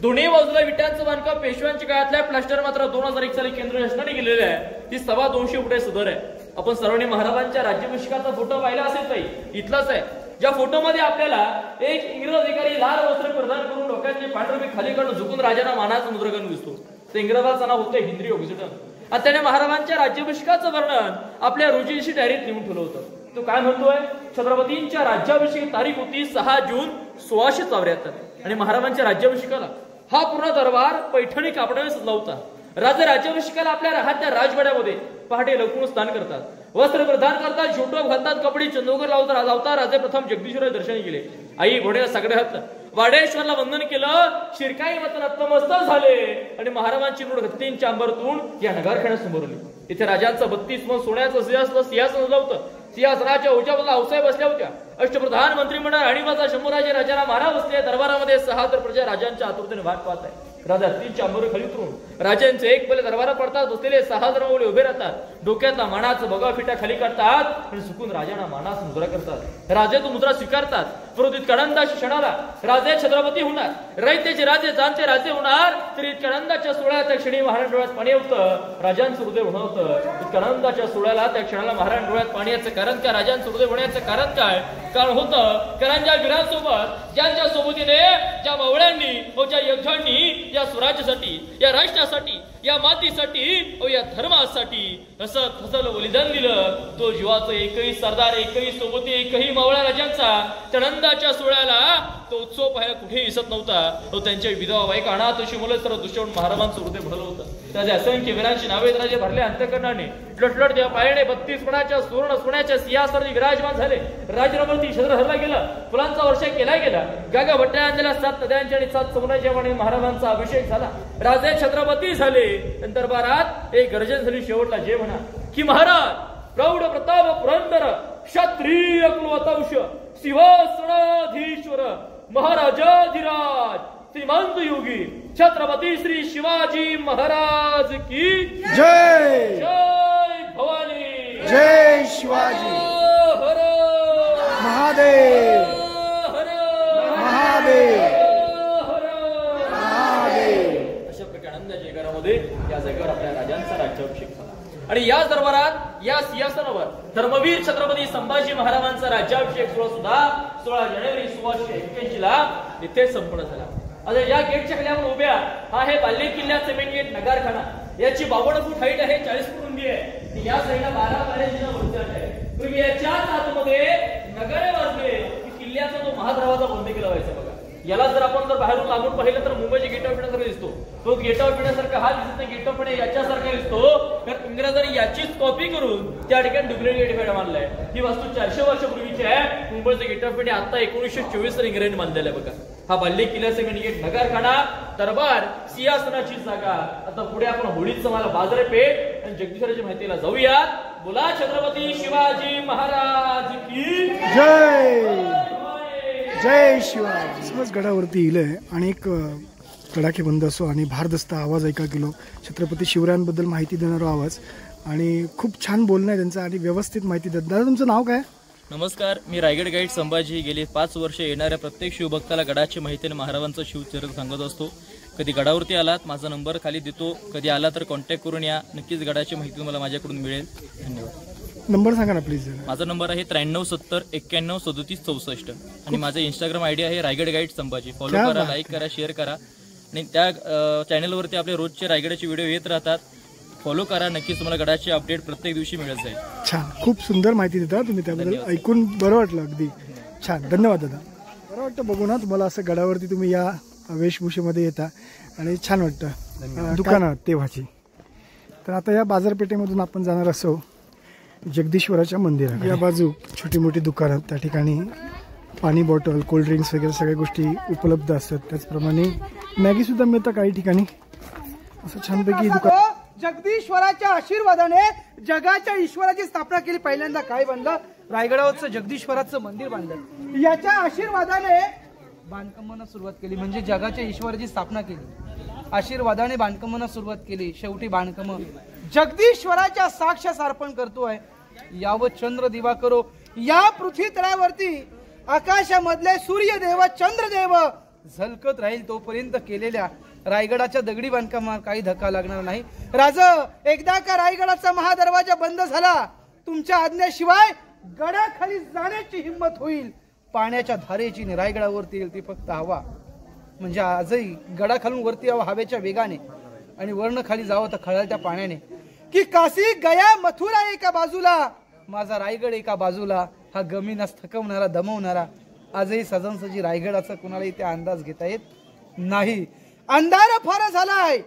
दोन्ही बाजूला विटांचं बांधकाम पेशव्यांच्या काळातल्या प्लास्टर मात्र 2001 साली केंद्र शासनाने केलेलं आहे. ती 250 फुटे सदर आहे. आपण सर्वांनी महाराजांच्या राज्याभिषेकाचा फोटो पाहिला असेल ताई, इथलाच आहे. ज्या फोटोमध्ये आपल्याला एक इंग्रज अधिकारी लाल वस्त्र प्रदान करून डोक्याचे पांढरे खाली करून झुकून राजांना मानाचा मुद्रा करून दिसतो. ते इंग्रजाचं नाव होतं हेनरी ऑक्सिटन. आणि त्याने महाराजांच्या राज्याभिषेकाचं वर्णन आपल्या रोजीची डायरीत लिहून ठेवलं होतं. तो काय म्हणतोय, छत्रपतींच्या राज्याभिषेक तारीख होती 6 जून 1674 आणि महाराजांच्या राज्याभिषेकाला हा पूर्ण दरबार पैठणी कापडाने सजला होता. राजे राज्याभिषेकाला आपल्या राहत्या राजवाड्यामध्ये पहाटे लवकरून स्नान करतात, वस्त्र प्रदान करतात, झोटो घालतात, कपडे चंदोगर लावतात. राजे प्रथम जगदीश्वर दर्शन केले. आई घोड्याला सगळे हात वाडेश्वरला वंदन केलं. शिरकाई मात्र नतमस्तक झाले आणि महाराजांची नोट हत्तींच्या अंबरतून या नगारखान्यासमोर आली. इथे राजांचं 32 मन सोन्याचं सिंहासन होतं. सिंहासनाच्या उजावला औसाहेब बसल्या होत्या. अष्टप्रधान मंत्रिमंडळ आणीबाचा शंभूराजे राजाला मारा बसले. दरबारामध्ये 6 प्रजा राजांच्या आतुरतेने वाट पाहत आहे. राजा हत्तींच्या अंबर खाली उतरून राजांचे एक पहिले दरबारात पडतात. बसलेले 6 धर्मावली उभे राहतात. डोक्यातला मानाचा बगा फिटा खाली काढतात आणि सुकून राजांना मानास मुद्रा करतात. राजे तो मुद्रा स्वीकारतात. परंतु इतकानंदाच्या क्षणाला राजे छत्रपती होणार, रयतेचे राजे जाणते राजे होणार. तरी इतकानंदाच्या सोहळ्यात त्या क्षणी महाराज डोळ्यात पाणी होतं. राजांचं हृदय होणं होतं. इतकानंदाच्या सोहळ्याला त्या क्षणाला महाराज डोळ्यात पाणी याचं कारण काय, राजांचं हृदय होण्याचं कारण काय? कारण होतं कारण ज्या वीरांसोबत, ज्यांच्या सोबतीने, ज्या मावळ्यांनी व ज्या योद्ध्यांनी या स्वराज्यासाठी, या राष्ट्रासाठी, या मातीसाठी व या धर्मासाठी असं फसलं बलिदान दिलं, तो जीवाचं एकही सरदार, एकही सोबती, एकही मावळा राजांचा त्यानंदाच्या सोहळ्याला तो उत्सव पाहायला कुठेही दिसत नव्हता. तो त्यांच्या विधवा बायका अनाथ अशी मुलं सर्व दुष्टवून महाराजांचं हृदय भरलं होतं. त्याच्या असंख्य वीरांची नावे राजे भरले अंतःकरणाने. लटलट त्या पायाने 32 मणाच्या सुवर्ण सोन्याच्या सिंहासनावर विराजमान झाले. राजरमती शस्त्र हरला गेला. फुलांचा वर्षा केला गेला. गागा भट्ट्या आणलेल्या 7 नद्यांच्या आणि 7 समुद्राच्या वाणी महाराजांचा अभिषेक झाला. राजे छत्रपती झाले. दरबारात एक गर्जन झाली. शेवटला जे म्हणा की महाराज प्रौढ प्रताप पुरंदर क्षत्रिय कुलवंश सिंहासनाधीश्वर महाराजाधिराज श्रीमंत योगी छत्रपती श्री शिवाजी महाराज की जय. जय भवानी. जय शिवाजी. हर महादेव. हर महादेव. हर महादेव. अशा प्रकारे आनंदाच्या जगामध्ये या जागेवर आपल्या राजांचा राज्याभिषेक झाला. आणि या दरबारात, या सिंहासनावर धर्मवीर छत्रपती संभाजी महाराजांचा राज्याभिषेक सोहळा सुद्धा 16 जानेवारी 1681 ला इथे संपन्न झाला. आता या गेटच्या खाली आपण उभ्या, हा हे बाल्य किल्ल्याचं मेन गेट नगारखाना. याची 52 फूट हाईट आहे, 40 फूट रुंदी आहे. या साईडला 12 बारेच्या वरती आहे. तुम्ही याच्याच आतमध्ये नगारे वाजले की किल्ल्याचा तो महादरवाजा बंद केला व्हायचा बघा. याला जर आपण बाहेरून लागून पाहिलं तर मुंबईच्या गेट ऑफ इंडियासारखा दिसतो. तो गेट ऑफ इंडियासारखा हा दिसत नाही, गेट ऑफ इंडिया याच्यासारखा दिसतो. तर इंग्रजांनी याचीच कॉपी करून त्या ठिकाणी डुप्लिकेट गेट ऑफ इंडिया मानलाय. ही वस्तू 400 वर्षापूर्वीची आहे. मुंबईचं गेट ऑफ इंडिया आता 1924 ला इंग्रजांनी बांधलेला आहे बघा. हा बाल्य किल्ल्याचं मेन गेट, नगारखाना, दरबार, सिंहासनाची जागा. आता पुढे आपण होळीचं मला बाजारपेठ आणि जगदीश्वराच्या माहितीला जाऊया. बोला छत्रपती शिवाजी महाराज की जय. जय शिवाजी. समज गडावरती इलंय आणि एक कडाकेबंद असो आणि भारदस्त आवाज ऐका गेलो. छत्रपती शिवरायांबद्दल माहिती देणारा आवाज आणि खूप छान बोलणं आहे त्यांचं आणि व्यवस्थित माहिती देत. दादा तुमचं नाव काय? नमस्कार, मी रायगड गाईड संभाजी. गेली 5 वर्ष येणाऱ्या प्रत्येक शिवभक्ताला गडाची माहिती आणि महाराजांचं शिवचरित्र सांगत असतो. कधी गडावरती आलात माझा नंबर खाली देतो, कधी आला तर कॉन्टॅक्ट करून या. नक्कीच गडाची माहिती तुम्हाला माझ्याकडून मिळेल. धन्यवाद. नंबर सांगा ना प्लीज. माझा नंबर आहे 9370 91 37 64 आणि माझा इंस्टाग्राम आयडी आहे रायगड गाईड संभाजी. फॉलो करा, लाईक करा, शेअर करा आणि त्या चॅनलवरती आपले रोजचे रायगडाचे व्हिडिओ येत राहतात. फॉलो करा. नक्कीच तुम्हाला गडाचे अपडेट प्रत्येक दिवशी मिळत जाईल. छान, खूप सुंदर माहिती देता तुम्ही. त्याबद्दल ऐकून बरं वाटलं. अगदी छान, धन्यवाद दादा. बरं वाटतं बघू ना तुम्हाला असं गडावरती तुम्ही या वेशभूषेमध्ये येता आणि छान वाटतं. दुकानात तेव्हाची. तर आता या बाजारपेठेमधून आपण जाणार असो जगदीश्वराच्या मंदिरात. या बाजू छोटी मोठी दुकानात, त्या ठिकाणी पाणी बॉटल, कोल्ड्रिंक्स वगैरे सगळ्या गोष्टी उपलब्ध असतात. त्याचप्रमाणे मॅगी सुद्धा मिळतं काही ठिकाणी. असं छानपैकी दुकान. जगदीश्वराच्या आशीर्वादाने जगाच्या ईश्वराची स्थापना केली. पहिल्यांदा काय बांधलं? रायगडावरचं जगदीश्वराचं मंदिर बांधलं. याच्या आशीर्वादाने बांधकामांना सुरुवात केली, म्हणजे जगाच्या ईश्वराची स्थापना केली. आशीर्वादाने बांधकामांना सुरुवात केली. शेवटी बांधकाम जगदीश्वराच्या साक्षात अर्पण करतोय. यावत चंद्र दिवा करो, या पृथ्वी तळावरती आकाशामधले सूर्यदेव चंद्रदेव झलकत राहील तोपर्यंत केलेल्या रायगडाच्या दगडी बांधकामाला काही धक्का लागणार नाही. राज, एकदा का रायगडाचा महादरवाजा बंद झाला, तुमच्या आज्ञेशिवाय गडाखाली जाण्याची हिंमत होईल. पाण्याच्या धारेची रायगडावरती येईल ती फक्त हवा. म्हणजे आजही गडाखालून वरती यावं हवेच्या वेगाने आणि वर्ण खाली जावं तर खळाळत्या पाण्याने. की काशी गया मथुरा एका बाजूला, माझा रायगड एका बाजूला. हा गमीनास थकवणारा दमवणारा आजही सजनसजी रायगडाचा कुणाला इथे अंदाज घेता येत नाही. अंधार फार झालाय,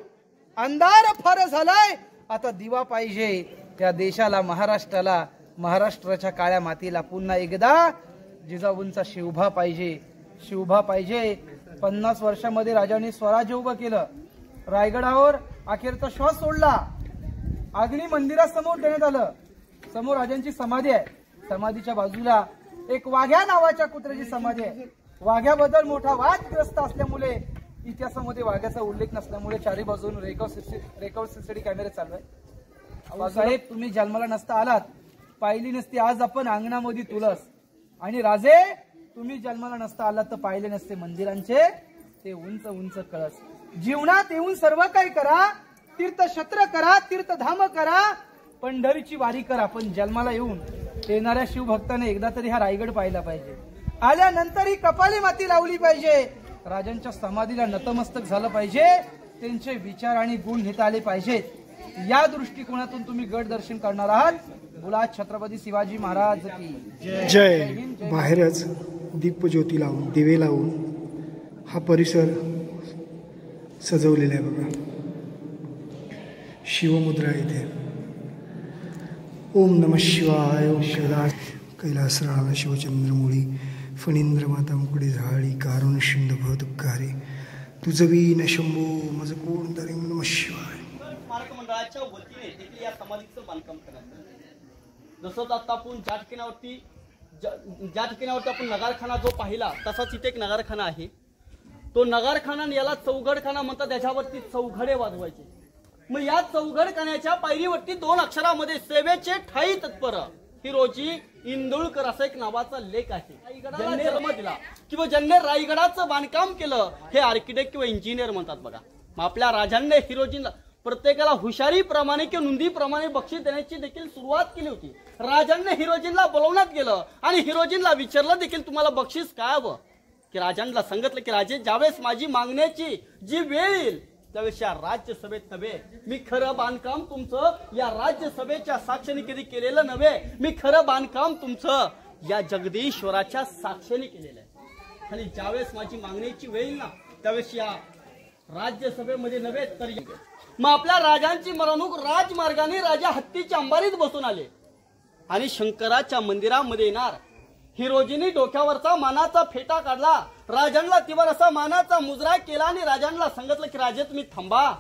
अंधार फार झालाय. आता दिवा पाहिजे त्या देशाला, महाराष्ट्राला, महाराष्ट्राच्या काळ्या मातीला. पुन्हा एकदा जिजाऊंचा शिवभा पाहिजे, शिवभा पाहिजे. 50 वर्षामध्ये राजांनी स्वराज्य उभं केलं. रायगडावर अखेरचा श्वास सोडला. अग्नी मंदिरासमोर देण्यात आलं. समोर राजांची समाधी आहे. समाधीच्या बाजूला एक वाघ्या नावाच्या कुत्र्याची समाधी आहे. वाघ्याबद्दल मोठा वादग्रस्त असल्यामुळे, इतिहासामध्ये वाघ्याचा उल्लेख नसल्यामुळे चारी बाजून रेकॉर्ड सीसीटीव्ही कॅमेरे चालू आहे. साहेब, तुम्ही जन्माला नसता आलात, पाहिली नसती आज आपण अंगणामध्ये तुलस. आणि राजे, तुम्ही जन्माला नसता आलात तर पाहिले नसते मंदिरांचे ते उंच उंच कळस. जीवनात येऊन सर्व काही करा, तीर्थक्षेत्र करा, तीर्थधाम करा, पंढरीची वारी करा, पण जन्माला येऊन येणाऱ्या शिवभक्ताने एकदा तरी हा रायगड पाहिला पाहिजे. आल्यानंतर ही कपाली माती लावली पाहिजे. राजांच्या समाधीला नतमस्तक झालं पाहिजे. त्यांचे विचार आणि गुण घेता आले पाहिजेत. या दृष्टिकोनातून तुम्ही गड दर्शन करणार आहात. बोला छत्रपती शिवाजी महाराज की जय. बाहेरच दीपज्योती लावून, दिवे लावून हा परिसर सजवलेला आहे बघा. शिवमुद्रा इथे. ओम नमः शिवाय. ओम कैलासराळा शिवचंद्रमुळी फणींद्र माता मुकडी झाळी कारुण शिंद भवतुकारे तुझवी न शंभू मज कोण तरी. नमः शिवाय. स्मारक मंडळाच्या वतीने देखील या समाधीचं बांधकाम करण्यात आलं. जसं आता आपण ज्या ठिकाणावरती आपण नगारखाना जो पाहिला, तसाच इथे एक नगारखाना आहे. तो नगारखाना याला चौघडखाना म्हणतात. त्याच्यावरती चौघडे वाजवायचे. मग या चौघडखान्याच्या पायरीवरती 2 अक्षरामध्ये सेवेचे ठाई तत्पर हिरोजी इंदुळकर असा एक नावाचा लेख आहे. ज्यांनी जन्म दिला किंवा ज्यांनी रायगडाचं बांधकाम केलं हे आर्किटेक्ट किंवा इंजिनियर म्हणतात बघा. मग आपल्या राजांनी हिरोजींना प्रत्येकाला हुशारीप्रमाणे किंवा नोंदीप्रमाणे बक्षीस देण्याची देखील सुरुवात केली होती. राजांनी हिरोजींना बोलवण्यात गेलं आणि हिरोजींना विचारलं देखील तुम्हाला बक्षीस काय हवं. की राजांना सांगितलं की राजे, ज्यावेळेस माझी मागण्याची जी वेळ येईल त्यावेळेस या राज्यसभेत नव्हे, मी खरं बांधकाम तुमचं या राज्यसभेच्या साक्षीने कधी केलेलं नव्हे, मी खरं बांधकाम तुमचं या जगदीश्वराच्या साक्षीने केलेलं आहे. आणि ज्यावेळेस माझी मागण्याची वेळ येईल ना त्यावेळेस या राज्यसभेमध्ये नव्हे तर मग आपल्या राजांची मिरवणूक राजमार्गाने राजा हत्तीच्या अंबारीत बसून आले आणि शंकराच्या मंदिरामध्ये येणार. हिरोजींनी डोक्यावरचा मानाचा फेटा काढला. राजांना तिवर असा मानाचा मुजरा केला आणि राजांना सांगितलं की राजे तुम्ही थांबा,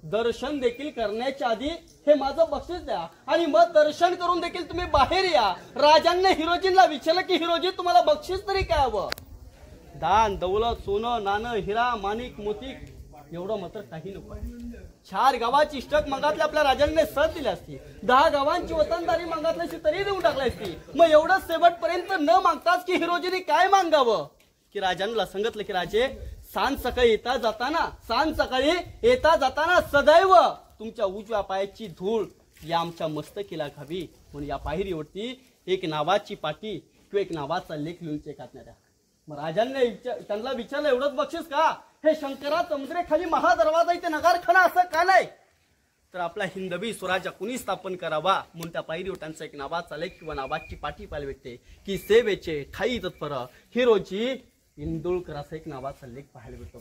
दर्शन देखील करण्याच्या आधी हे माझं बक्षीस द्या आणि मग दर्शन करून देखील तुम्ही बाहेर या. राजांनी हिरोजींना विचारलं की हिरोजी तुम्हाला बक्षीस तरी काय हवं. दान दौलत सोनं नाणं हिरा माणिक मोती एवढं मात्र काही नको. 4 गावाची इष्टक मागातली आपल्या राजांनी सत दिली असती. 10 गावांची वतनदारी मागातली असती तरी देऊन टाकली असती. मग एवढं शेवटपर्यंत न मागताच की हिरोजीने काय मागावं. की राजांना सांगितलं की राजे, सांज सकाळी येता जाताना सदैव तुमच्या उजव्या पायाची धूळ या आमच्या मस्तकीला घावी. म्हणून या पायरीवरती एक नावाची पाटी किंवा एक नावाचा लेख लिहून चेकातण्या द्या. मग राजांनी त्यांना विचारलं एवढंच बक्षीस का. हे शंकराचं मंदिर खाली महादरवाजा इथे नगारखाना असं का नाही. तर आपला हिंदवी स्वराज्य कुणी स्थापन करावा म्हणून त्या पायरीवर त्यांचा एक नावाचा लेख किंवा नावाची पाठी पाहायला भेटते की सेवेचे ठाई तत्पर हिरोजी इंदुळकर असा एक नावाचा लेख पाहायला भेटतो.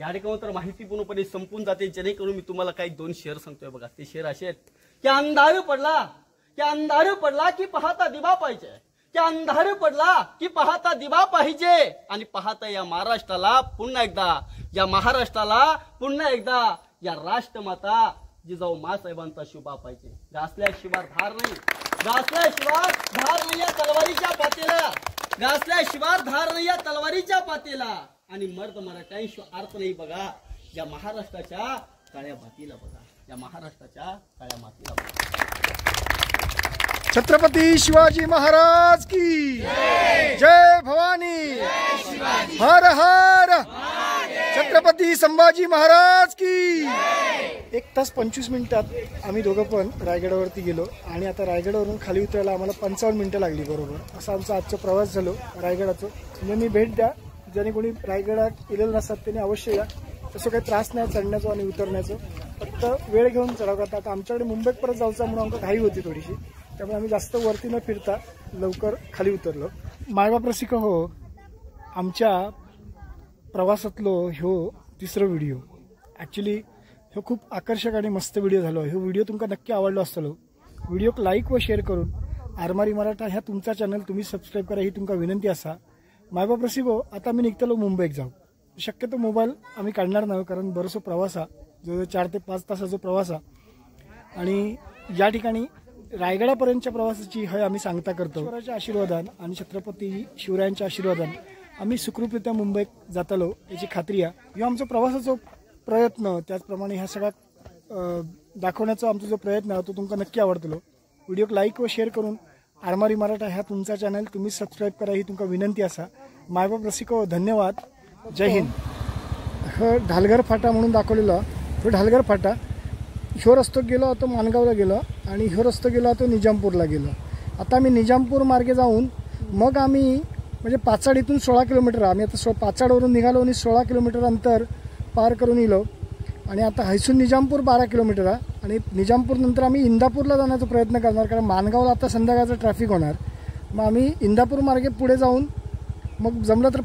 या ठिकाणी तर माहिती पूर्णपणे संपून जाते. जेणेकरून मी तुम्हाला काही 2 शेअर सांगतोय बघा. ते शेअर असे आहेत की अंधार पडला की पाहता दिवा पाहिजे. की अंधार पडला की पाहता दिवा पाहिजे आणि पाहता या महाराष्ट्राला पुन्हा एकदा या राष्ट्रमाता जिजाऊ मासाहेबांचा शुभा पाहिजे. घासल्याशिवाय धार नाही या तलवारीच्या पातेला. आणि मर्द मराठ्यांशी अर्थ नाही बघा, या महाराष्ट्राच्या काळ्या मातीला बघा, या महाराष्ट्राच्या काळ्या मातीला बघा. छत्रपती शिवाजी महाराज की जय भवानी, हर हर छत्रपती संभाजी महाराज की. 1 तास 25 मिनिटात आम्ही दोघं पण रायगडावरती गेलो आणि आता रायगडावरून खाली उतरायला आम्हाला 55 मिनिटं लागली बरोबर. असा आमचा आजचा प्रवास झालो रायगडाचं. तुम्ही भेट द्या, ज्याने कोणी रायगडात गेलेलं नसतात त्यांनी अवश्य या. तसं काही त्रास नाही चढण्याचं आणि उतरण्याचं, फक्त वेळ घेऊन चढावं लागतं. आता आमच्याकडे मुंबईत परत जायचं म्हणून आमची घाई होती थोडीशी, त्यामुळे आम्ही जास्त वरती न फिरता लवकर खाली उतरलो. मायबाप रसिक हो, आमच्या प्रवासातलो ह्यो 3रा व्हिडिओ. ॲक्च्युली ह्यो खूप आकर्षक आणि मस्त व्हिडिओ झालो. ह्यो व्हिडिओ तुमका नक्की आवडलो असतलो. व्हिडिओक लाईक व शेअर करून आरमारी मराठा ह्या तुमचा चॅनल तुम्ही सबस्क्राईब करा ही तुमका विनंती असा. मायबाप रसिक हो, आता आम्ही निघतलो मुंबईत जाऊ. शक्यतो मोबाईल आम्ही काढणार नाही, कारण बरोचसं प्रवास आहे, जवळजवळ 4 ते 5 तासाचा प्रवास आहे. आणि या ठिकाणी रायगडापर्यंतच्या प्रवासाची हय आम्ही सांगता करतो. ईश्वराच्या आशीर्वादान आणि छत्रपती शिवरायांच्या आशीर्वादान आम्ही सुखरूपरित्या मुंबईत जातलो याची खात्री आहे. ह्यो आमचा प्रवासाचा प्रयत्न, त्याचप्रमाणे ह्या सगळ्यात दाखवण्याचा आमचा जो प्रयत्न आहे तो तुमका नक्की आवडतलो. व्हिडिओक लाईक व शेअर करून आरमारी मराठा ह्या तुमचा चॅनल तुम्ही सबस्क्राईब करा ही तुमका विनंती असा. मायबाप रसिको धन्यवाद, जय हिंद. हा ढालघर फाटा म्हणून दाखवलेला तो ढालघर फाटा. ह्यो रस्तो गेलो तो माणगावला गेलो आणि ह्यो रस्तो गेलो तो निजामपूरला गेलो. आता आम्ही निजामपूर मार्गे जाऊन मग आम्ही म्हणजे पाचाड इथून 16 किलोमीटर, आम्ही आता पाचाडवरून निघालो आणि 16 किलोमीटर अंतर पार करून येलो. आणि आता हैसून निजामपूर 12 किलोमीटर आहे आणि निजामपूर नंतर आम्ही इंदापूरला जाण्याचा प्रयत्न करणार, कारण माणगावला आता संध्याकाळचं ट्रॅफिक होणार. मग आम्ही इंदापूर मार्गे पुढे जाऊन मग जमलं तर